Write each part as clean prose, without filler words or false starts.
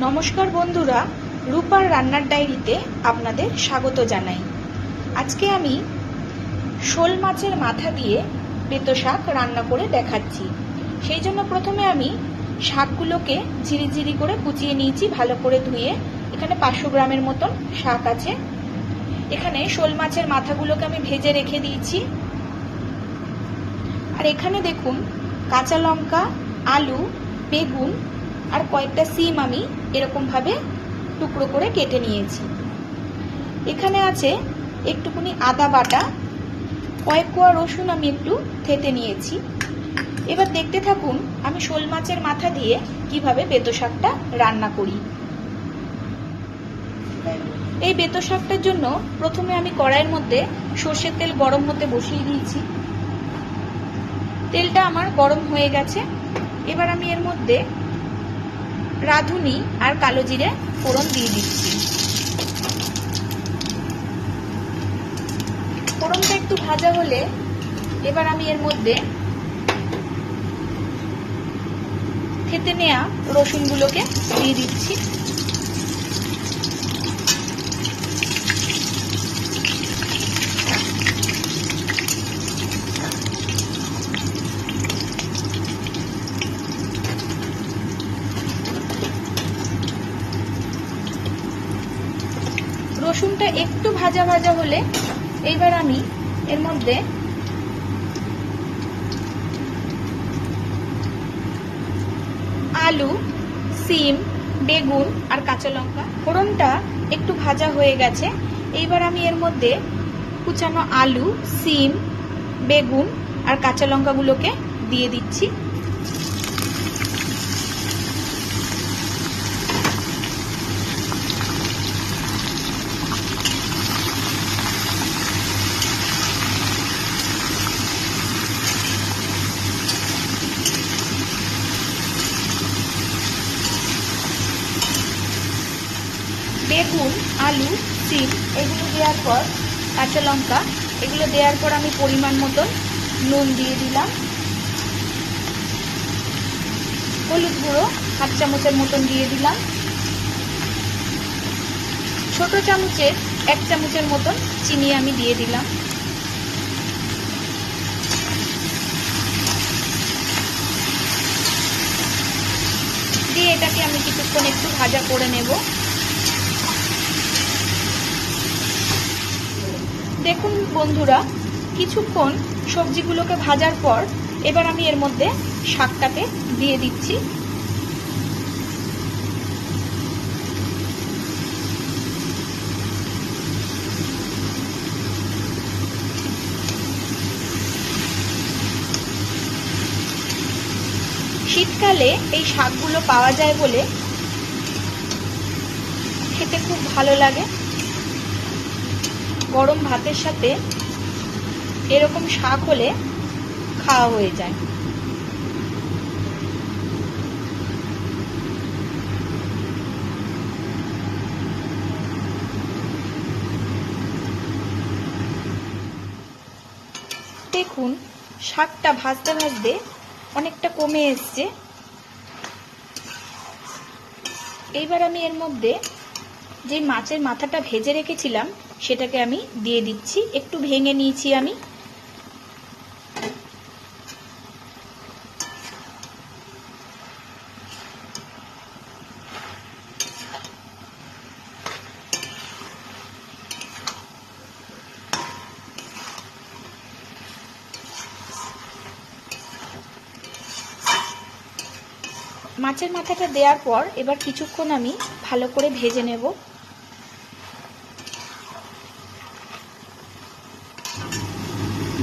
নমস্কার বন্ধুরা, রূপার রান্নার ডায়েরিতে আপনাদের স্বাগত জানাই। আজকে আমি শোল মাছের মাথা দিয়ে বেতো শাক রান্না করে দেখাচ্ছি। সেই জন্য প্রথমে আমি শাকগুলোকে ঝিরিঝিরি করে কুচিয়ে নিয়েছি, ভালো করে ধুয়ে। এখানে 500 গ্রামের মতন শাক আছে। এখানে শোল মাছের মাথাগুলোকে আমি ভেজে রেখে দিয়েছি। আর এখানে দেখুন, কাঁচা লঙ্কা, আলু, বেগুন আর কয়েকটা সিম আমি এরকমভাবে টুকরো করে কেটে নিয়েছি। এখানে আছে একটুখানি আদা বাটা, কয়েক কোয়া রসুন আমি একটু থেতে নিয়েছি। এবার দেখতে থাকুন আমি শোল মাছের মাথা দিয়ে কিভাবে বেতো শাকটা রান্না করি। এই বেতো শাকটার জন্য প্রথমে আমি কড়াইয়ের মধ্যে সর্ষের তেল গরম হতে বসিয়ে দিয়েছি। তেলটা আমার গরম হয়ে গেছে। এবার আমি এর মধ্যে রাঁধুনি আর কালো জিরে ফোড়ন দিয়ে দিচ্ছি। ফোড়নটা একটু ভাজা হলে এবার আমি এর মধ্যে থেতে নেওয়া রসুনগুলোকে দিয়ে দিচ্ছি। রসুনটা একটু ভাজা ভাজা হলে এইবার আমি এর মধ্যে আলু, সিম, বেগুন আর কাঁচা লঙ্কা, ফোড়নটা একটু ভাজা হয়ে গেছে। এইবার আমি এর মধ্যে কুচানো আলু, সিম, বেগুন আর কাঁচা লঙ্কাগুলোকে দিয়ে দিচ্ছি। বেগুন, আলু, সিম এগুলো দেওয়ার পর, কাঁচা লঙ্কা এগুলো দেওয়ার পর আমি পরিমাণ মতন নুন দিয়ে দিলাম। হলুদ গুঁড়ো 1/2 চামচের মতন দিয়ে দিলাম। ছোট চামচের 1 চামচের মতন চিনি আমি দিয়ে দিলাম। দিয়ে এটাকে আমি কিছুক্ষণ একটু ভাজা করে নেব। দেখুন বন্ধুরা, কিছুক্ষণ সবজিগুলোকে ভাজার পর এবার আমি এর মধ্যে শাকটাকে দিয়ে দিচ্ছি। শীতকালে এই শাকগুলো পাওয়া যায় বলে খেতে খুব ভালো লাগে। গরম ভাতের সাথে এরকম শাক হলে খাওয়া হয়ে যায়। দেখুন শাকটা ভাজতে ভাজতে অনেকটা কমে এসছে। এইবার আমি এর মধ্যে যে মাছের মাথাটা ভেজে রেখেছিলাম সেটাকে আমি দিয়ে দিচ্ছি। একটু ভেঙে নিয়েছি আমি। মাছের মাথাটা দেওয়ার পর এবার কিছুক্ষণ আমি ভালো করে ভেজে নেব।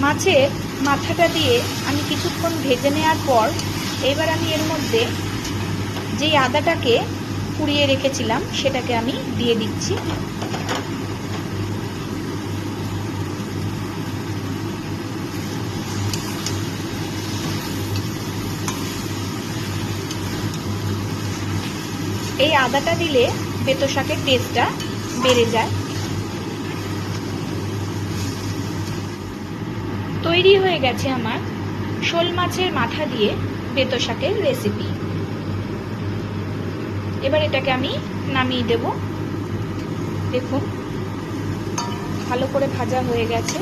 মাছের মাথাটা দিয়ে আমি কিছুক্ষণ ভেজে নেওয়ার পর এবার আমি এর মধ্যে যেই আদাটাকে পুড়িয়ে রেখেছিলাম সেটাকে আমি দিয়ে দিচ্ছি। এই আদাটা দিলে বেতো শাকের টেস্টটা বেড়ে যায়। তৈরি হয়ে গেছে আমার শোল মাছের মাথা দিয়ে বেতো শাকের রেসিপি। এবার এটাকে আমি নামিয়ে দেব। দেখুন ভালো করে ভাজা হয়ে গেছে।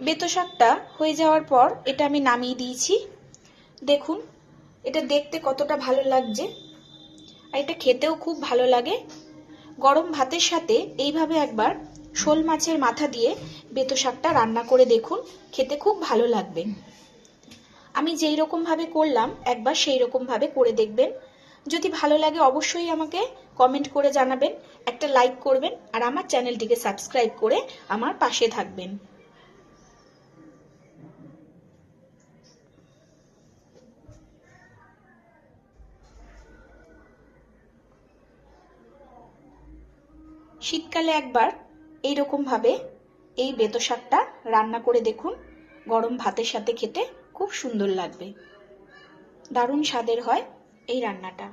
বেতো শাকটা হয়ে যাওয়ার পর এটা আমি নামিয়ে দিয়েছি। দেখুন এটা দেখতে কতটা ভালো লাগছে, আর এটা খেতেও খুব ভালো লাগে। গরম ভাতের সাথে এইভাবে একবার শোল মাছের মাথা দিয়ে বেতো শাকটা রান্না করে দেখুন, খেতে খুব ভালো লাগবে। আমি যেই রকম ভাবে করলাম একবার সেই রকম ভাবে করে দেখবেন। যদি ভালো লাগে অবশ্যই আমাকে কমেন্ট করে জানাবেন, একটা লাইক করবেন, আর আমার চ্যানেলটিকে সাবস্ক্রাইব করে আমার পাশে থাকবেন। শীতকালে একবার এইরকম ভাবে এই বেতো শাকটা রান্না করে দেখুন, গরম ভাতের সাথে খেতে খুব সুন্দর লাগবে। দারুণ স্বাদের হয় এই রান্নাটা।